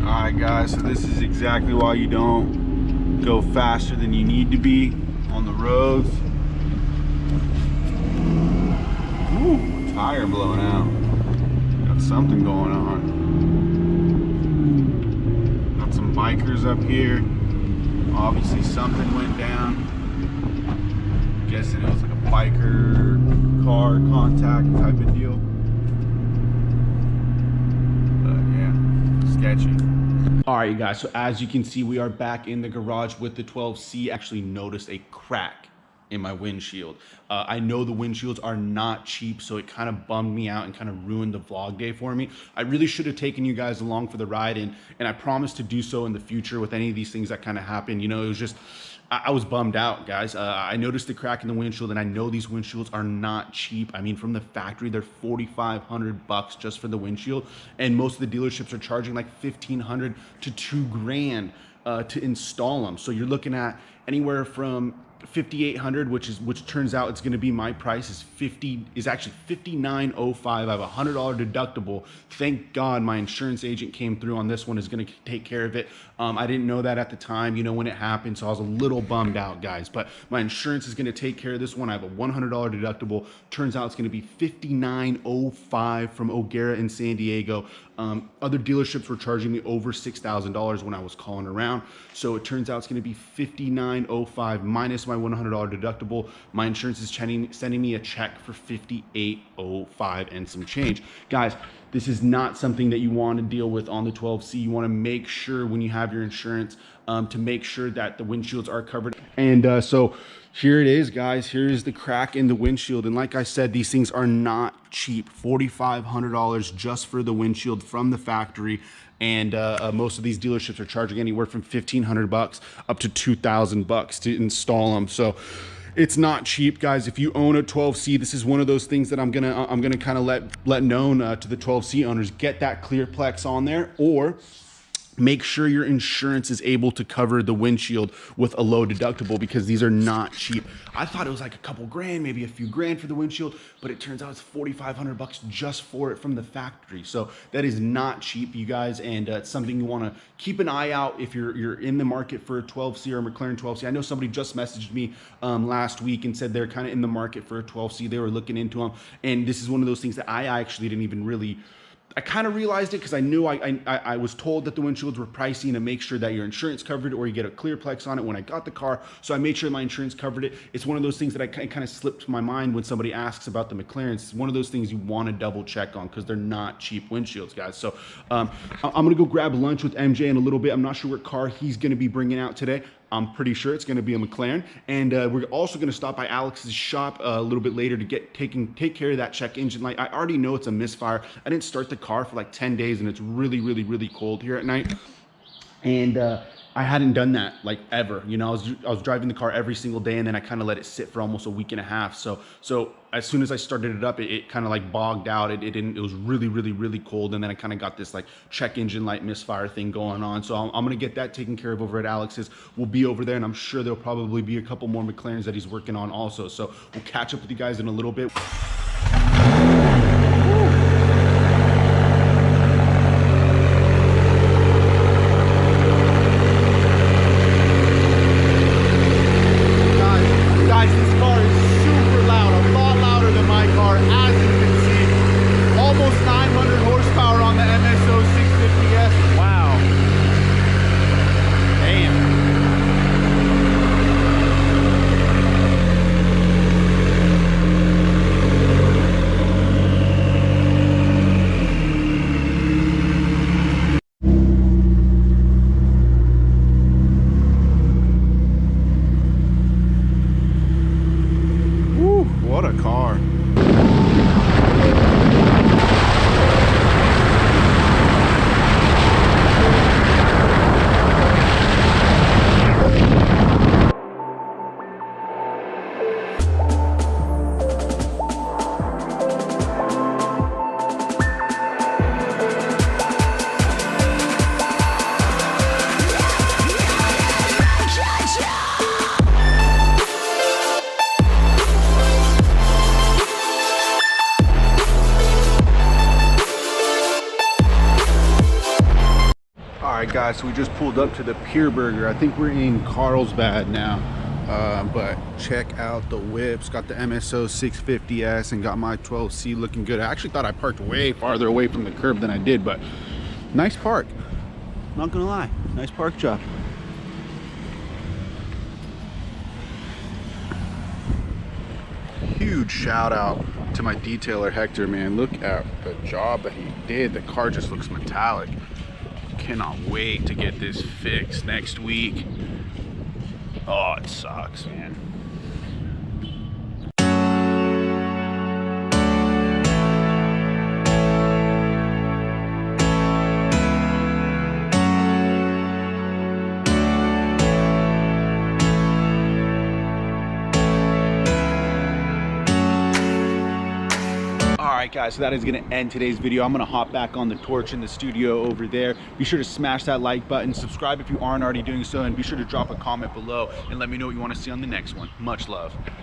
Alright guys, so this is exactly why you don't go faster than you need to be on the roads. Ooh, tire blowing out. Got something going on. Got some bikers up here. Obviously something went down. Guessing it was like a biker car contact type of deal. But yeah, sketchy. All right, you guys, so as you can see, we are back in the garage with the 12C. Actually noticed a crack in my windshield. I know the windshields are not cheap, so it kind of bummed me out and kind of ruined the vlog day for me. I really should have taken you guys along for the ride, and I promise to do so in the future with any of these things that kind of happen. You know, it was just, I was bummed out, guys. I noticed the crack in the windshield, and I know these windshields are not cheap. I mean, from the factory, they're $4,500 just for the windshield, and most of the dealerships are charging like $1,500 to $2,000 to install them. So you're looking at anywhere from $5,800, which turns out it's going to be my price, is actually $5,905. I have a $100 deductible. Thank God my insurance agent came through on this one, is going to take care of it. I didn't know that at the time, you know, when it happened, so I was a little bummed out, guys. But my insurance is going to take care of this one. I have a $100 deductible. Turns out it's going to be $5,905 from O'Gara in San Diego. Other dealerships were charging me over $6,000 when I was calling around. So it turns out it's going to be $5,905 minus my $100 deductible. My insurance is sending me a check for $5,805 and some change. Guys, this is not something that you want to deal with on the 12C. You want to make sure when you have your insurance to make sure that the windshields are covered. And so here it is, guys. Here's the crack in the windshield. And like I said, these things are not cheap. $4,500 just for the windshield from the factory. And most of these dealerships are charging anywhere from $1,500 up to $2,000 to install them. So it's not cheap, guys. If you own a 12C, this is one of those things that I'm gonna kind of let known to the 12C owners. Get that Clearplex on there, or make sure your insurance is able to cover the windshield with a low deductible, because these are not cheap. I thought it was like a couple grand, maybe a few grand for the windshield, but it turns out it's $4,500 just for it from the factory. So that is not cheap, you guys, and it's something you want to keep an eye out if you're in the market for a 12C or a McLaren 12C. I know somebody just messaged me last week and said they're kind of in the market for a 12C. They were looking into them, and this is one of those things that I actually didn't even really, I kind of realized it because I knew I was told that the windshields were pricey, to make sure that your insurance covered it or you get a Clearplex on it when I got the car. So I made sure my insurance covered it. It's one of those things that I kind of slipped my mind when somebody asks about the McLarens. It's one of those things you want to double check on because they're not cheap windshields, guys. So I'm going to go grab lunch with MJ in a little bit. I'm not sure what car he's going to be bringing out today. I'm pretty sure it's going to be a McLaren, and we're also going to stop by Alex's shop a little bit later to take care of that check engine light. I already know it's a misfire. I didn't start the car for like 10 days, and it's really, really, really cold here at night. And I hadn't done that like ever. You know, I was driving the car every single day, and then I kind of let it sit for almost a week and a half. So as soon as I started it up, it kind of like bogged out. It was really, really, really cold, and then I kind of got this like check engine light misfire thing going on. So I'm gonna get that taken care of over at Alex's. We'll be over there, and I'm sure there'll probably be a couple more McLarens that he's working on also. So we'll catch up with you guys in a little bit. Alright guys, so we just pulled up to the Pier Burger. I think we're in Carlsbad now. But check out the whips. Got the MSO 650S and got my 12C looking good. I actually thought I parked way farther away from the curb than I did, but nice park. Not gonna lie, nice park job. Huge shout out to my detailer Hector, man. Look at the job that he did. The car just looks metallic. Cannot wait to get this fixed next week. Oh, it sucks, man. Alright guys, so that is going to end today's video. I'm going to hop back on the torch in the studio over there. Be sure to smash that like button, subscribe if you aren't already doing so, and be sure to drop a comment below and let me know what you want to see on the next one. Much love.